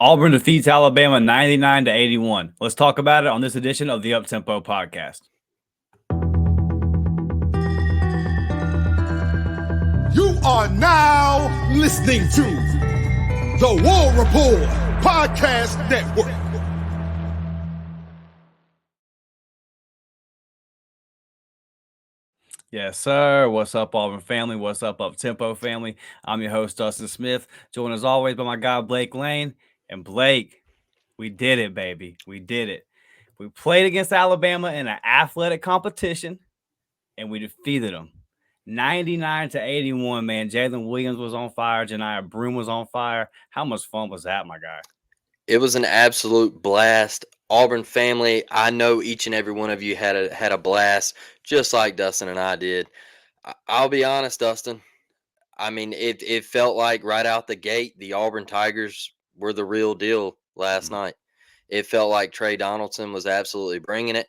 Auburn defeats Alabama 99-81. Let's talk about it on this edition of the Uptempo podcast. You are now listening to the War Report Podcast Network. Yes, sir. What's up, Auburn family? What's up, Uptempo family? I'm your host, Dustin Smith, joined as always by my guy, Blake Lane. And Blake, we did it, baby. We did it. We played against Alabama in an athletic competition, and we defeated them 99-81, man. Jalen Williams was on fire. Janiah Broome was on fire. How much fun was that, my guy? It was an absolute blast. Auburn family, I know each and every one of you had a blast, just like Dustin and I did. I'll be honest, Dustin. I mean, it felt like right out the gate, the Auburn Tigers were the real deal last night. It felt like Trey Donaldson was absolutely bringing it.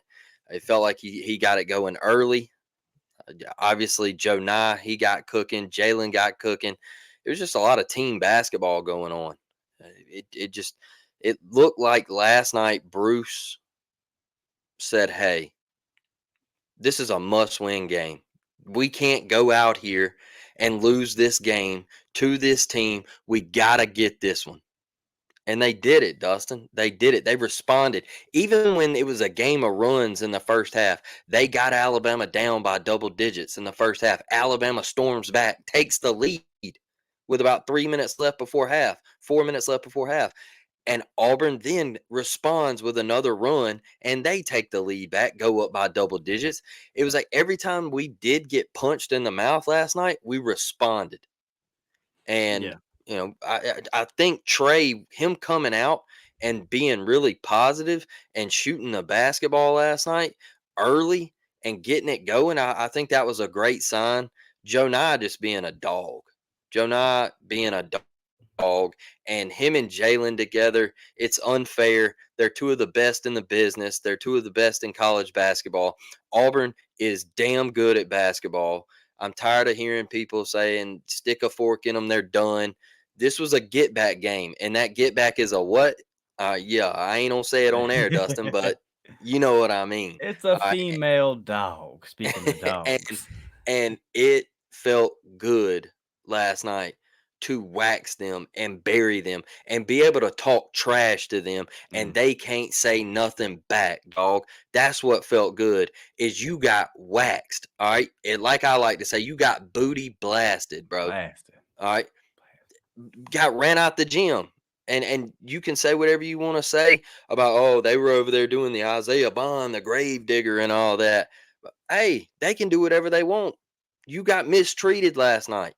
It felt like he got it going early. Obviously, Joe Nye, he got cooking. Jalen got cooking. It was just a lot of team basketball going on. It looked like last night Bruce said, hey, this is a must-win game. We can't go out here and lose this game to this team. We got to get this one. And they did it, Dustin. They did it. They responded. Even when it was a game of runs in the first half, they got Alabama down by double digits in the first half. Alabama storms back, takes the lead with about 3 minutes left before half, 4 minutes left before half. And Auburn then responds with another run, and they take the lead back, go up by double digits. It was like every time we did get punched in the mouth last night, we responded. And, I think Trey, him coming out and being really positive and shooting the basketball last night early and getting it going, I think that was a great sign. Joe Nye just being a dog. Joe Nye being a dog, and him and Jalen together, it's unfair. They're two of the best in the business. They're two of the best in college basketball. Auburn is damn good at basketball. I'm tired of hearing people saying stick a fork in them, they're done. This was a get back game, and that get back is a what? I ain't gonna say it on air, Dustin, but you know what I mean. It's a female dog. Speaking of dogs, and it felt good last night to wax them and bury them and be able to talk trash to them, and they can't say nothing back, dog. That's what felt good, is you got waxed, all right? And like I like to say, you got booty blasted, bro. blasted. All right? Got ran out the gym. And you can say whatever you want to say about, oh, they were over there doing the Isaiah Bond, the grave digger, and all that. But, hey, they can do whatever they want. You got mistreated last night.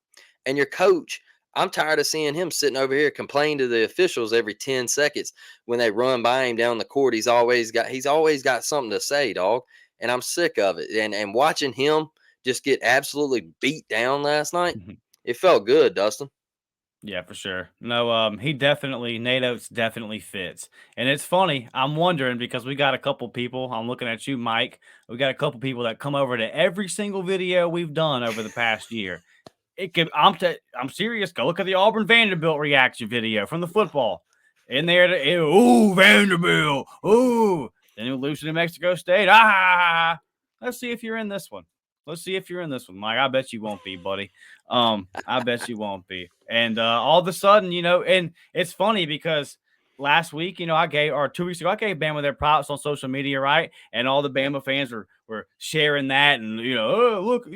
And your coach, I'm tired of seeing him sitting over here complaining to the officials every 10 seconds when they run by him down the court. He's always got something to say, dog. And I'm sick of it. And watching him just get absolutely beat down last night, it felt good, Dustin. Yeah, for sure. No, Nate Oates definitely fits. And it's funny, I'm wondering, because we got a couple people, I'm looking at you, Mike. We got a couple people that come over to every single video we've done over the past year. I'm serious. Go look at the Auburn Vanderbilt reaction video from the football. In there, ooh, Vanderbilt, ooh. Then we lose to New Mexico State. Let's see if you're in this one. Mike. I bet you won't be, buddy. I bet you won't be. And all of a sudden, and it's funny because last week, 2 weeks ago, I gave Bama their props on social media, right? And all the Bama fans were sharing that, and oh, look,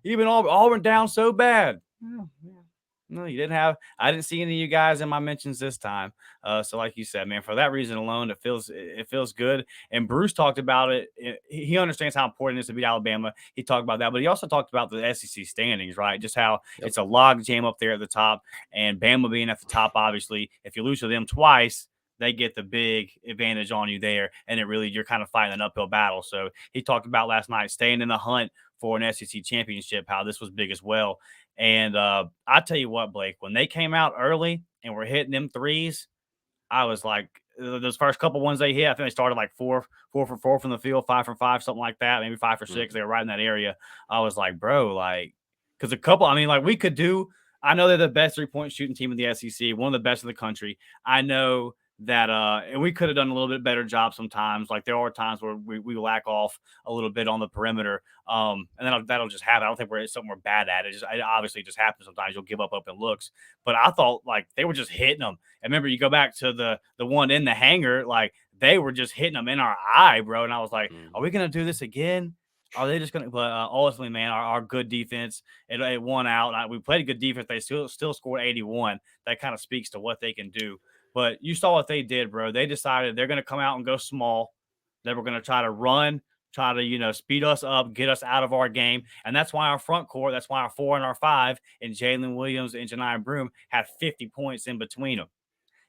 even Auburn down so bad. No, you didn't have. I didn't see any of you guys in my mentions this time. So, like you said, man, for that reason alone, it feels good. And Bruce talked about it. He understands how important it is to beat Alabama. He talked about that, but he also talked about the SEC standings, right? Just how it's a log jam up there at the top, and Bama being at the top. Obviously, if you lose to them twice, they get the big advantage on you there, and you're kind of fighting an uphill battle. So he talked about last night staying in the hunt for an SEC championship, how this was big as well. And I tell you what, Blake, when they came out early and were hitting them threes, I was like, those first couple ones they hit, I think they started like 4 for 4 from the field, 5 for 5, something like that, maybe 5 for 6. They were right in that area. I was like, bro, because a couple, we could do. I know they're the best 3-point shooting team in the SEC, one of the best in the country. I know that, and we could have done a little bit better job sometimes. Like there are times where we lack off a little bit on the perimeter, and then that'll just happen. I don't think it's something we're bad at. It obviously just happens sometimes. You'll give up open looks, but I thought like they were just hitting them. And remember, you go back to the one in the hangar, like they were just hitting them in our eye, bro. And I was like, are we gonna do this again? Are they just going to? But ultimately, man, our good defense it won out. We played a good defense. They still scored 81. That kind of speaks to what they can do. But you saw what they did, bro. They decided they're going to come out and go small. They were going to try to run, try to speed us up, get us out of our game, and that's why our front court, that's why our 4 and our 5, and Jalen Williams and Janai Broome had 50 points in between them.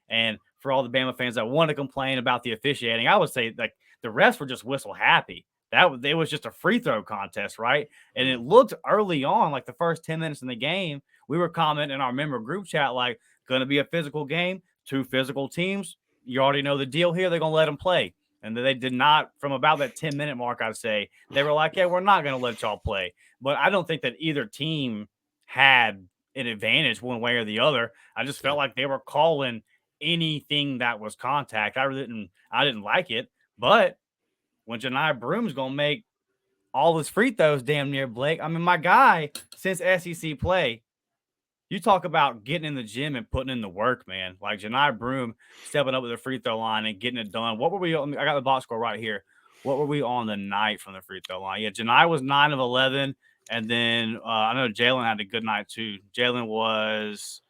And for all the Bama fans that want to complain about the officiating, I would say like the refs were just whistle happy. It was just a free throw contest, right? And it looked early on, like the first 10 minutes in the game, we were commenting in our member group chat, like, going to be a physical game, 2 physical teams. You already know the deal here. They're going to let them play. And they did not, from about that 10-minute mark, I'd say, they were like, yeah, we're not going to let y'all play. But I don't think that either team had an advantage one way or the other. I just felt like they were calling anything that was contact. I didn't like it. But when Janai Broome's going to make all his free throws damn near, Blake. I mean, my guy, since SEC play, you talk about getting in the gym and putting in the work, man. Like Janai Broome stepping up with the free throw line and getting it done. What were we on? I got the box score right here. What were we on the night from the free throw line? Yeah, Janai was 9 of 11. And then I know Jalen had a good night too. Jalen was,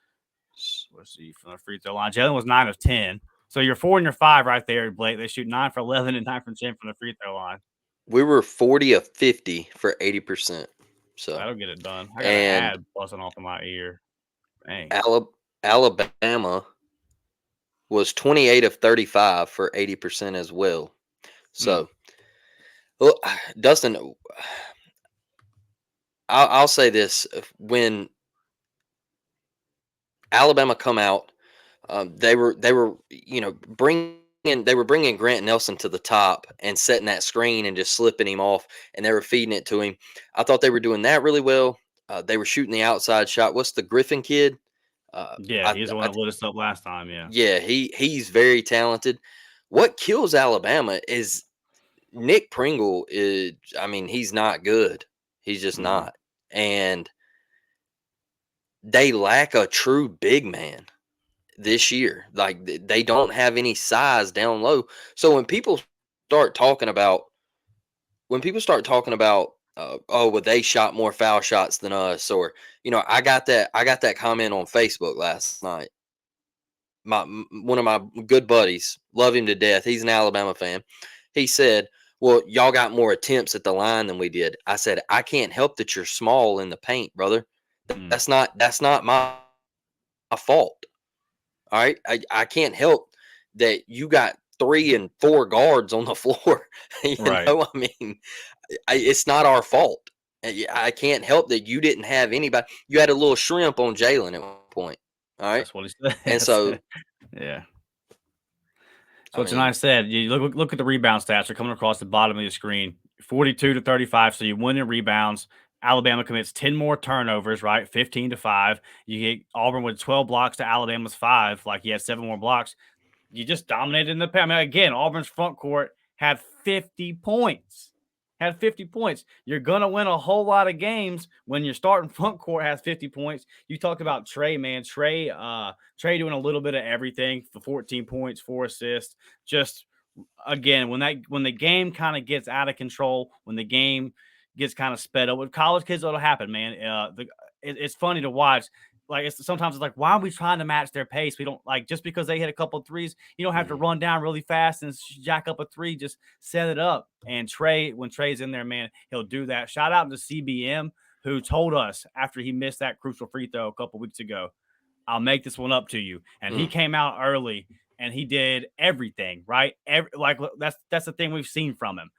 let's see, from the free throw line. Jalen was 9 of 10. So you're 4 and you're 5 right there, Blake. They shoot 9 for 11 and 9 from 10 from the free throw line. We were 40 of 50 for 80%. So that'll get it done. I got an ad buzzing off of my ear. Dang. Alabama was 28 of 35 for 80% as well. So, look, Dustin, I'll say this: when Alabama come out, they were bringing Grant Nelson to the top and setting that screen and just slipping him off, and they were feeding it to him. I thought they were doing that really well. They were shooting the outside shot. What's the Griffin kid? Yeah, he's the one that lit us up last time. Yeah, he's very talented. What kills Alabama is Nick Pringle. He's not good. He's just not, and they lack a true big man this year. Like they don't have any size down low. So when people start talking about, well, they shot more foul shots than us, or I got that comment on Facebook last night. One of my good buddies, love him to death. He's an Alabama fan. He said, "Well, y'all got more attempts at the line than we did." I said, "I can't help that you're small in the paint, brother. That's not my fault. All right, I can't help that you got 3 and 4 guards on the floor. It's not our fault. I can't help that you didn't have anybody. You had a little shrimp on Jalen at one point. All right, that's what he said. And so, yeah. So Janai said, you look at the rebound stats. They're coming across the bottom of the screen, 42 to 35. So you win in rebounds. Alabama commits 10 more turnovers, right? 15-5. You get Auburn with 12 blocks to Alabama's 5. Like he had 7 more blocks. You just dominated in the paint. I mean, again, Auburn's front court had 50 points. You're going to win a whole lot of games when your starting front court has 50 points. You talked about Trey, man. Trey doing a little bit of everything for 14 points, 4 assists. Just, again, when the game kind of gets out of control, when the game gets kind of sped up. With college kids, it'll happen, man. It's funny to watch. Like sometimes it's like, why are we trying to match their pace? We don't just because they hit a couple of threes, you don't have to run down really fast and jack up a 3. Just set it up. And when Trey's in there, man, he'll do that. Shout out to CBM, who told us after he missed that crucial free throw a couple weeks ago, I'll make this one up to you. And he came out early and he did everything right. That's the thing we've seen from him.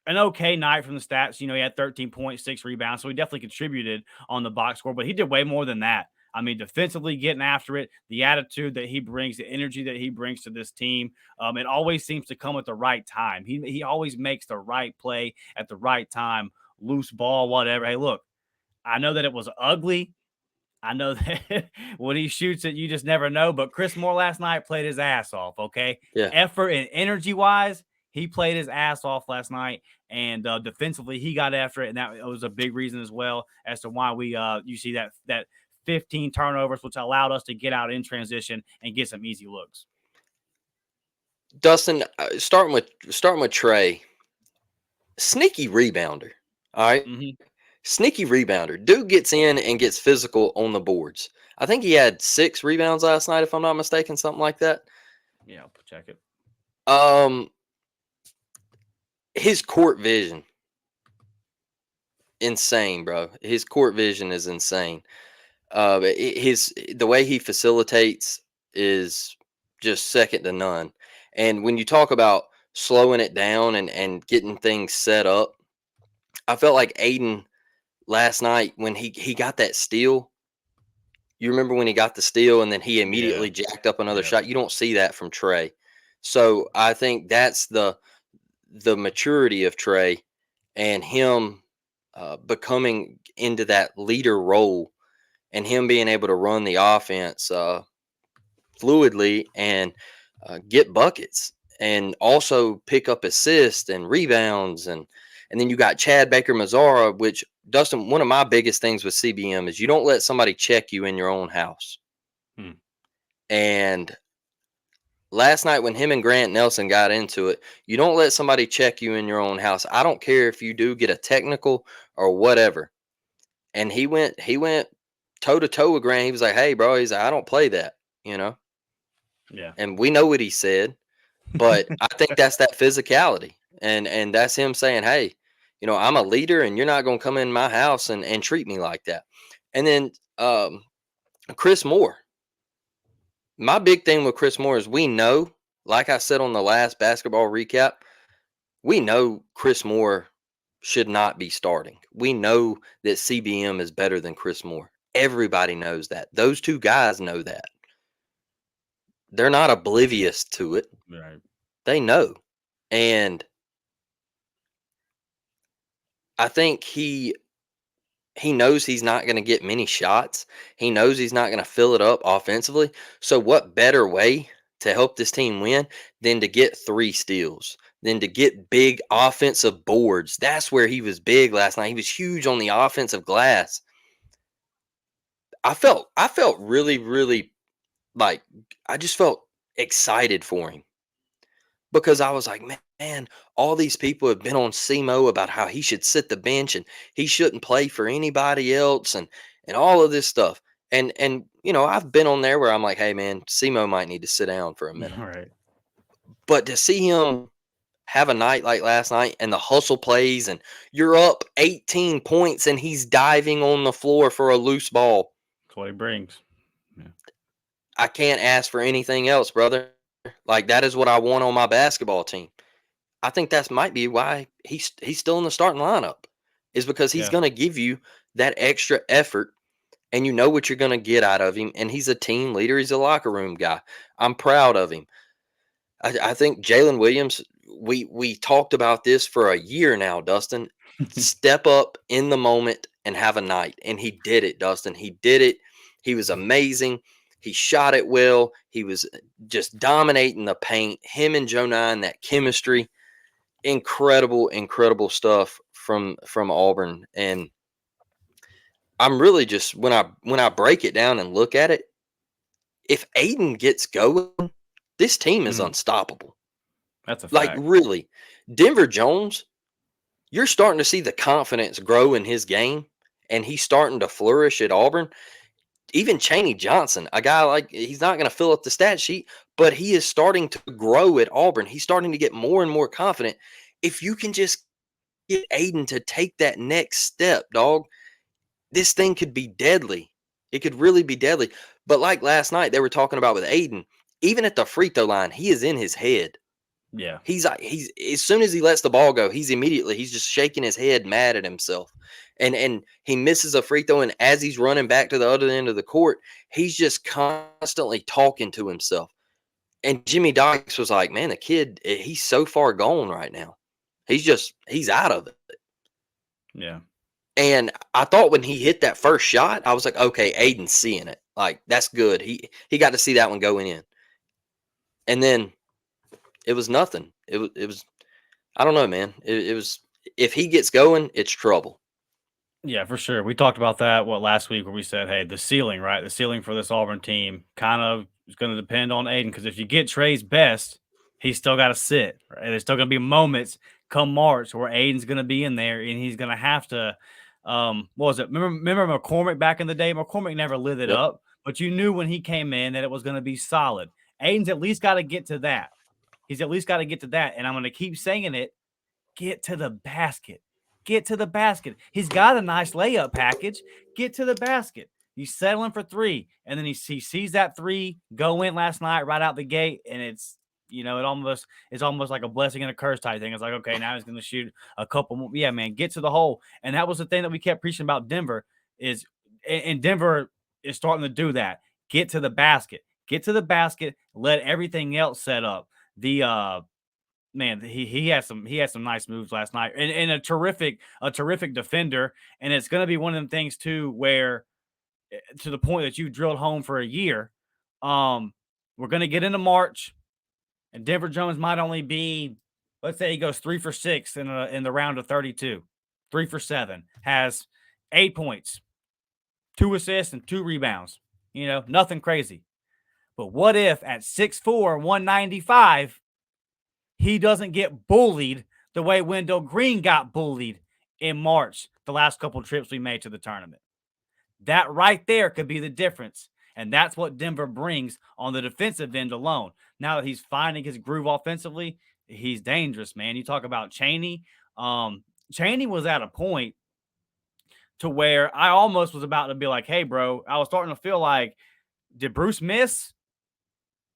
An okay night from the stats. He had 13.6 rebounds, so he definitely contributed on the box score, but he did way more than that. I mean, defensively getting after it, the attitude that he brings, the energy that he brings to this team, it always seems to come at the right time. He always makes the right play at the right time, loose ball, whatever. Hey, look, I know that it was ugly. I know that when he shoots it, you just never know. But Chris Moore last night played his ass off. Okay, Yeah. effort and energy wise, he played his ass off last night. And defensively, he got after it, and that was a big reason as well as to why we you see that 15 turnovers, which allowed us to get out in transition and get some easy looks. Dustin, starting with Trey, sneaky rebounder. All right, Mm-hmm. sneaky rebounder. Dude gets in and gets physical on the boards. I think he had 6 rebounds last night, if I'm not mistaken, something like that. Yeah, I'll check it. Um, his court vision, insane, bro. His court vision is insane. The way he facilitates is just second to none. And when you talk about slowing it down and getting things set up, I felt like Aiden last night when he got that steal. You remember when he got the steal and then he Yeah. immediately jacked up another Yeah. shot? You don't see that from Trey. So I think that's the maturity of Trey and him becoming into that leader role and him being able to run the offense fluidly and get buckets and also pick up assists and rebounds and then you got Chad Baker Mazzara, which Dustin, one of my biggest things with CBM is you don't let somebody check you in your own house. Hmm. And last night when him and Grant Nelson got into it, you don't let somebody check you in your own house. I don't care if you do get a technical or whatever. And he went toe to toe with Grant. He was like, "Hey, bro," he's like, "I don't play that," you know. Yeah. And we know what he said, but I think that's that physicality, and that's him saying, "Hey, I'm a leader, and you're not gonna come in my house and treat me like that." And then Chris Moore. My big thing with Chris Moore is we know, like I said on the last basketball recap, we know Chris Moore should not be starting. We know that CBM is better than Chris Moore. Everybody knows that. Those two guys know that. They're not oblivious to it. Right. They know. And I think he knows he's not going to get many shots. He knows he's not going to fill it up offensively. So what better way to help this team win than to get 3 steals, than to get big offensive boards? That's where he was big last night. He was huge on the offensive glass. I felt really, really like I just felt excited for him because I was like, man, all these people have been on SEMO about how he should sit the bench and he shouldn't play for anybody else and all of this stuff. And I've been on there where I'm like, hey man, SEMO might need to sit down for a minute. All right. But to see him have a night like last night and the hustle plays and you're up 18 points and he's diving on the floor for a loose ball. That's what he brings. Yeah. I can't ask for anything else, brother. Like that is what I want on my basketball team. I think that might be why he's still in the starting lineup, is because he's Yeah. going to give you that extra effort, and you know what you're going to get out of him. And he's a team leader. He's a locker room guy. I'm proud of him. I think Jalen Williams. We talked about this for a year now, Dustin. Step up in the moment and have a night, and he did it, Dustin. He did it. He was amazing. He shot it well. He was just dominating the paint. Him and Joe Nine, that chemistry, incredible stuff from Auburn. And I'm really just when I break it down and look at it, if Aiden gets going, this team is Mhm. unstoppable. That's a Like fact. really, Denver Jones, you're starting to see the confidence grow in his game, and he's starting to flourish at Auburn. Even Chaney Johnson, a guy like he's not going to fill up the stat sheet, but he is starting to grow at Auburn. He's starting to get more and more confident. If you can just get Aiden to take that next step, dog, this thing could be deadly. It could really be deadly. But like last night, they were talking about with Aiden, even at the free throw line, he is in his head. Yeah. He's as soon as he lets the ball go, he's just shaking his head, mad at himself, and he misses a free throw, and as he's running back to the other end of the court, he's just constantly talking to himself. And Jimmy Dykes was like, "Man, the kid, he's so far gone right now. He's out of it." Yeah. And I thought when he hit that first shot, I was like, okay, Aiden's seeing it. Like, that's good. He got to see that one going in. And then it was nothing. It was I don't know, man. It was if he gets going, it's trouble. Yeah, for sure. We talked about that last week where we said, hey, the ceiling, right? The ceiling for this Auburn team kind of is going to depend on Aiden because if you get Trey's best, he's still got to sit. Right? There's still going to be moments come March where Aiden's going to be in there and he's going to have to. What was it? Remember McCormick back in the day? McCormick never lit it Yep. up, but you knew when he came in that it was going to be solid. Aiden's at least got to get to that. He's at least got to get to that, and I'm going to keep saying it. Get to the basket. Get to the basket. He's got a nice layup package. Get to the basket. He's settling for three. And then he sees that three go in last night right out the gate. And it's almost like a blessing and a curse type thing. It's like, okay, now he's going to shoot a couple more. Yeah, man, get to the hole. And that was the thing that we kept preaching about Denver and Denver is starting to do that. Get to the basket. Get to the basket. Let everything else set up. Man, he has some nice moves last night, and a terrific defender. And it's going to be one of them things too, where to the point that you drilled home for a year, we're going to get into March, and Denver Jones might only be, let's say he goes 3 for 6 in the round of 32, 3 for 7, has 8 points, 2 assists, and 2 rebounds. Nothing crazy. But what if at 6'4", 195? He doesn't get bullied the way Wendell Green got bullied in March, the last couple of trips we made to the tournament. That right there could be the difference. And that's what Denver brings on the defensive end alone. Now that he's finding his groove offensively, he's dangerous, man. You talk about Chaney. Chaney was at a point to where I almost was about to be like, hey, bro, I was starting to feel like, did Bruce miss?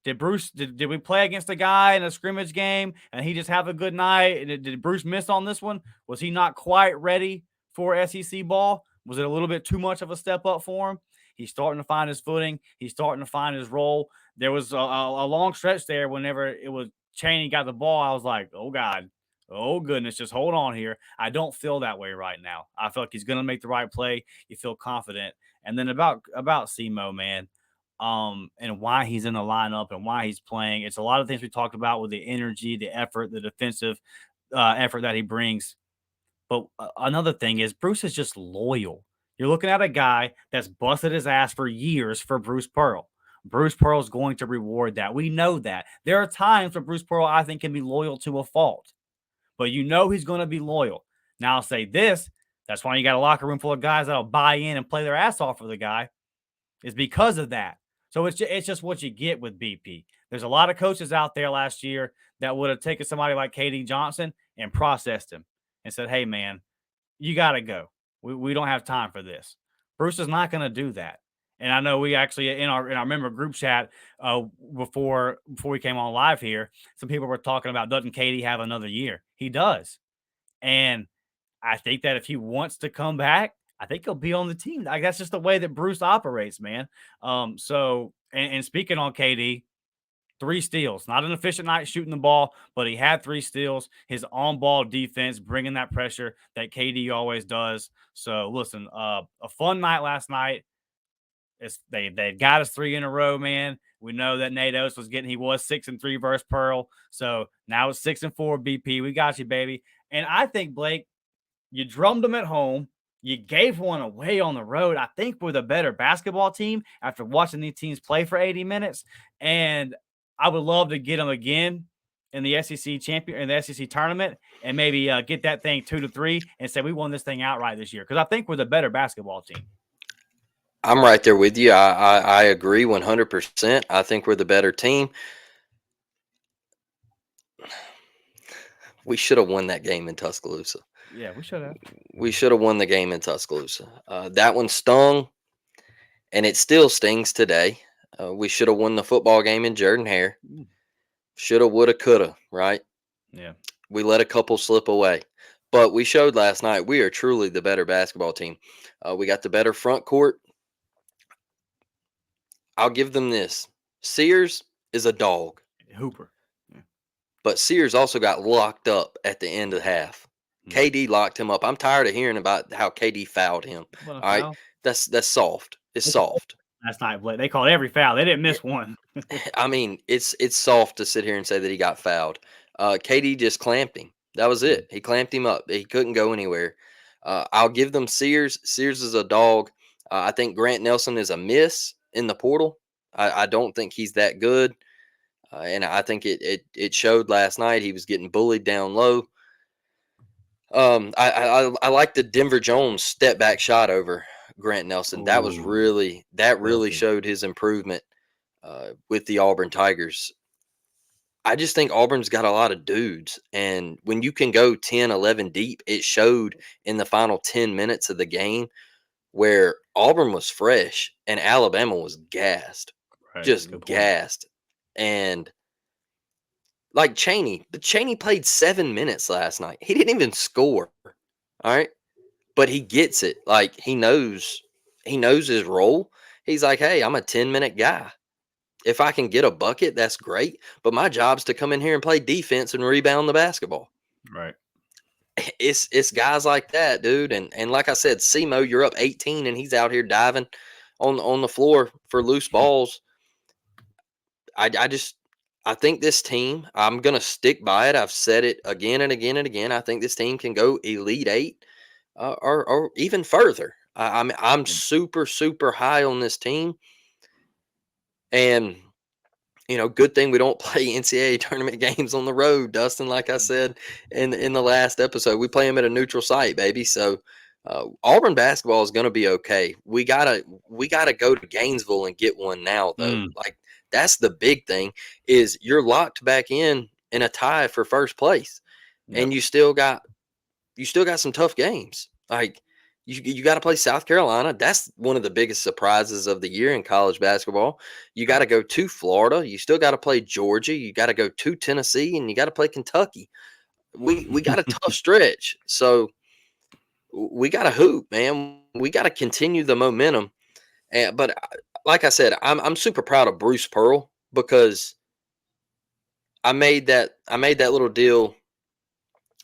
Did we play against a guy in a scrimmage game and he just have a good night? Did Bruce miss on this one? Was he not quite ready for SEC ball? Was it a little bit too much of a step up for him? He's starting to find his footing. He's starting to find his role. There was a long stretch there whenever it was Chaney got the ball. I was like, oh, God. Oh, goodness. Just hold on here. I don't feel that way right now. I feel like he's going to make the right play. You feel confident. And then about Semo, man. And why he's in the lineup and why he's playing. It's a lot of things we talked about with the energy, the effort, the defensive effort that he brings. But another thing is Bruce is just loyal. You're looking at a guy that's busted his ass for years for Bruce Pearl. Bruce Pearl is going to reward that. We know that. There are times where Bruce Pearl, I think, can be loyal to a fault. But he's going to be loyal. Now, I'll say this. That's why you got a locker room full of guys that'll buy in and play their ass off for the guy. Is because of that. So it's just what you get with BP. There's a lot of coaches out there last year that would have taken somebody like KD Johnson and processed him and said, hey, man, you got to go. We don't have time for this. Bruce is not going to do that. And I know we actually in our member group chat before we came on live here, some people were talking about, doesn't KD have another year? He does. And I think that if he wants to come back, I think he'll be on the team. Like, that's just the way that Bruce operates, man. So speaking on KD, 3 steals, not an efficient night shooting the ball, but he had 3 steals. His on-ball defense, bringing that pressure that KD always does. So listen, a fun night last night. They got us 3 in a row, man. We know that Nate Oates he was 6-3 versus Pearl. So now it's 6-4 BP. We got you, baby. And I think, Blake, you drummed them at home. You gave one away on the road. I think we're the better basketball team after watching these teams play for 80 minutes. And I would love to get them again in the SEC tournament and maybe get that thing 2-3 and say we won this thing outright this year. Because I think we're the better basketball team. I'm right there with you. I agree 100%. I think we're the better team. We should have won that game in Tuscaloosa. Yeah, we should have. We should have won the game in Tuscaloosa. That one stung, and it still stings today. We should have won the football game in Jordan-Hare. Shoulda, woulda, coulda, right? Yeah. We let a couple slip away. But we showed last night we are truly the better basketball team. We got the better front court. I'll give them this. Sears is a dog. Hooper. Yeah. But Sears also got locked up at the end of the half. KD locked him up. I'm tired of hearing about how KD fouled him. What a All right, foul. that's soft. It's They called soft. last night, Blake. They called every foul. They didn't miss one. I mean, it's soft to sit here and say that he got fouled. KD just clamped him. That was Mm, it. He clamped him up. He couldn't go anywhere. I'll give them Sears. Sears is a dog. I think Grant Nelson is a miss in the portal. I don't think he's that good, and I think it showed last night. He was getting bullied down low. I like the Denver Jones step back shot over Grant Nelson. ooh, That really filthy. showed his improvement with the Auburn Tigers. I just think Auburn's got a lot of dudes. And when you can go 10, 11 deep, it showed in the final 10 minutes of the game where Auburn was fresh and Alabama was gassed, Right. just Good point. gassed. And like Cheney played 7 minutes last night. He didn't even score. All right. But he gets it. Like he knows his role. He's like, hey, I'm a 10-minute guy. If I can get a bucket, that's great. But my job's to come in here and play defense and rebound the basketball. Right. It's guys like that, dude. And like I said, Semo, you're up 18 and he's out here diving on the floor for loose balls. I think this team, I'm gonna stick by it. I've said it again and again and again. I think this team can go Elite Eight or even further. I'm Mm, super high on this team. And good thing we don't play NCAA tournament games on the road, Dustin. Like I said in the last episode, we play them at a neutral site, baby. So Auburn basketball is going to be okay. We gotta go to Gainesville and get one now, though. mm, Like that's the big thing is you're locked back in a tie for first place, yep. and you still got some tough games. Like you got to play South Carolina. That's one of the biggest surprises of the year in college basketball. You got Right. to go to Florida. You still got to play Georgia. You got to go to Tennessee, and you got to play Kentucky. We got a tough stretch, so we got to hoop, man. We got to continue the momentum. But like I said, I'm super proud of Bruce Pearl because I made that little deal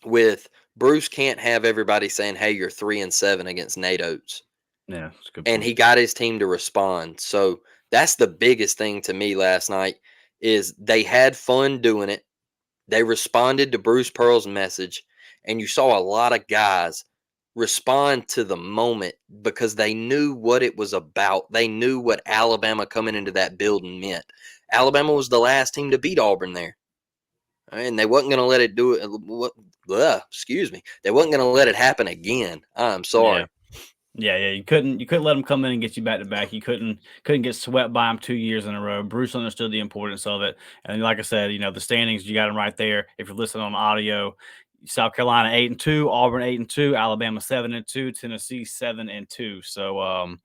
with Bruce. Can't have everybody saying, "Hey, you're 3-7 against Nate Oates," Yeah, that's a good and point. he got his team to respond. So that's the biggest thing to me last night is they had fun doing it. They responded to Bruce Pearl's message, and you saw a lot of guys respond to the moment because they knew what it was about. They knew what Alabama coming into that building meant. Alabama was the last team to beat Auburn there. And they wasn't going to let it do it. Excuse me. They wasn't going to let it happen again. I'm Yeah. sorry. Yeah. You couldn't let them come in and get you back to back. You couldn't get swept by them 2 years in a row. Bruce understood the importance of it. And like I said, the standings, you got them right there. If you're listening on audio, South Carolina 8-2, Auburn 8-2, Alabama 7-2, Tennessee 7-2. So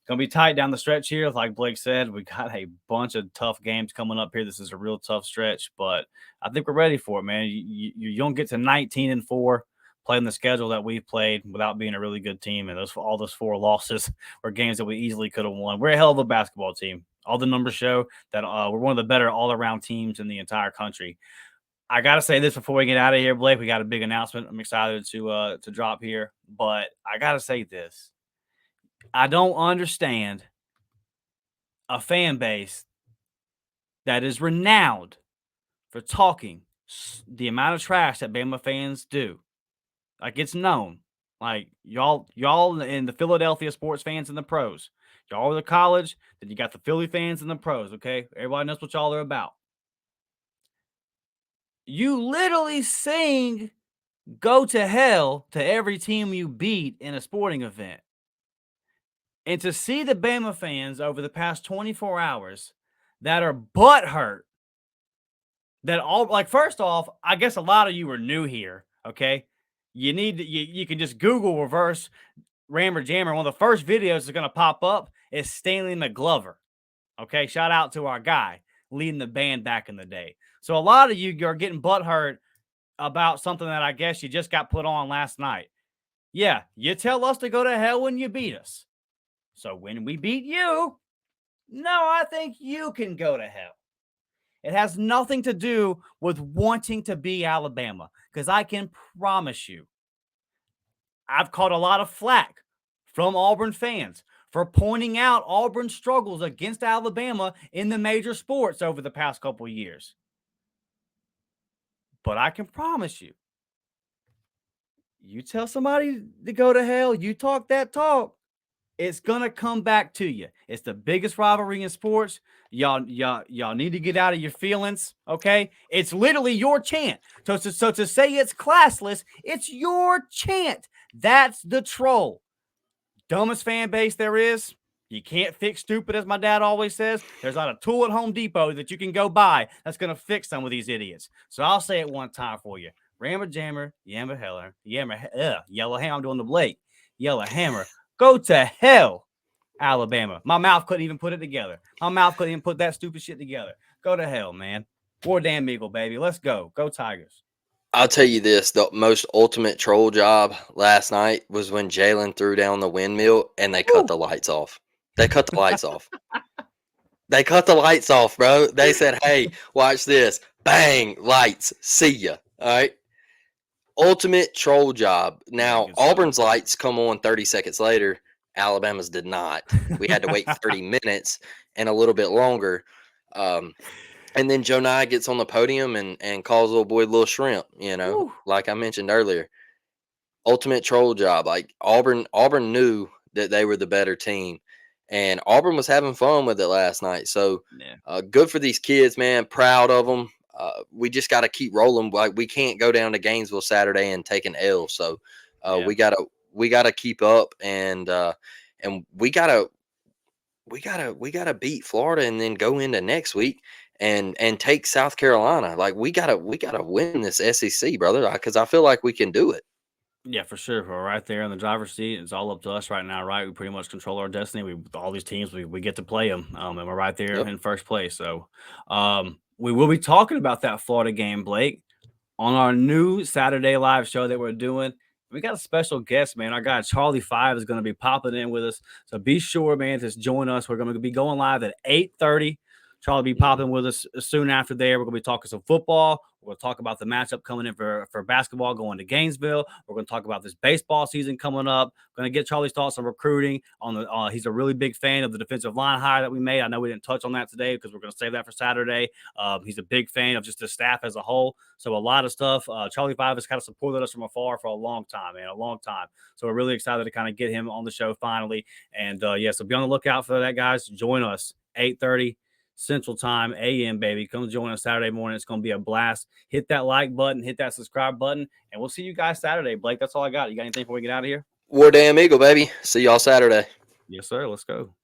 gonna be tight down the stretch here. Like Blake said, we got a bunch of tough games coming up here. This is a real tough stretch, but I think we're ready for it, man. You don't get to 19-4 playing the schedule that we've played without being a really good team, and all those 4 losses were games that we easily could have won. We're a hell of a basketball team. All the numbers show that we're one of the better all-around teams in the entire country. I gotta say this before we get out of here, Blake. We got a big announcement. I'm excited to drop here, but I gotta say this. I don't understand a fan base that is renowned for talking the amount of trash that Bama fans do. Like it's known. Like y'all in the Philadelphia sports fans and the pros. Y'all are the college, then you got the Philly fans and the pros, okay? Everybody knows what y'all are about. You literally sing go to hell to every team you beat in a sporting event. And to see the Bama fans over the past 24 hours that are butthurt, that all like, first off, I guess a lot of you are new here. Okay. You can just Google reverse Rammer Jammer. One of the first videos that's going to pop up is Stanley McGlover. Okay. Shout out to our guy leading the band back in the day. So a lot of you are getting butthurt about something that I guess you just got put on last night. Yeah. You tell us to go to hell when you beat us. So when we beat you, no, I think you can go to hell. It has nothing to do with wanting to be Alabama, because I can promise you I've caught a lot of flack from Auburn fans for pointing out Auburn's struggles against Alabama in the major sports over the past couple of years. But I can promise you, you tell somebody to go to hell, you talk that talk, it's gonna come back to you. It's the biggest rivalry in sports. Y'all need to get out of your feelings, okay? It's literally your chant. So to say it's classless, it's your chant. That's the troll. Dumbest fan base there is. You can't fix stupid, as my dad always says. There's not a tool at Home Depot that you can go buy that's gonna fix some of these idiots. So I'll say it one time for you. Rammer Jammer, Yammer Heller, Yellow Hammer. I'm doing the Blake. Yellow Hammer. Go to hell, Alabama. My mouth couldn't even put it together. My mouth couldn't even put that stupid shit together. Go to hell, man. War damn Eagle, baby. Let's go. Go Tigers. I'll tell you this, the most ultimate troll job last night was when Jalen threw down the windmill and they cut the lights off. They cut the lights off. They cut the lights off, bro. They said, hey, watch this. Bang, lights. See ya. All right. Ultimate troll job. Now, Auburn's lights come on 30 seconds later. Alabama's did not. We had to wait 30 minutes and a little bit longer. And then Joe Nye gets on the podium and calls little boy Little Shrimp, like I mentioned earlier. Ultimate troll job. Like Auburn knew that they were the better team. And Auburn was having fun with it last night. So good for these kids, man. Proud of them. We just got to keep rolling. Like we can't go down to Gainesville Saturday and take an L. So we gotta keep up and we gotta beat Florida and then go into next week and take South Carolina. Like we gotta win this SEC, brother, because I feel like we can do it. Yeah, for sure. We're right there in the driver's seat. It's all up to us right now, right? We pretty much control our destiny. All these teams, we get to play them, and we're right there in first place. So we will be talking about that Florida game, Blake, on our new Saturday live show that we're doing. We got a special guest, man. Our guy Charlie 5 is going to be popping in with us. So be sure, man, to join us. We're going to be going live at 8:30. Charlie be popping with us soon after there. We're going to be talking some football. We're going to talk about the matchup coming in for basketball going to Gainesville. We're going to talk about this baseball season coming up. We're going to get Charlie's thoughts on recruiting. He's a really big fan of the defensive line hire that we made. I know we didn't touch on that today because we're going to save that for Saturday. He's a big fan of just the staff as a whole. So a lot of stuff. Charlie 5 has kind of supported us from afar for a long time, man, a long time. So we're really excited to kind of get him on the show finally. And so be on the lookout for that, guys. Join us 8:30. Central Time, AM, baby. Come join us Saturday morning. It's going to be a blast. Hit that like button, hit that subscribe button, and we'll see you guys Saturday. Blake, that's all I got. You got anything before we get out of here? War damn Eagle, baby. See y'all Saturday. Yes, sir. Let's go.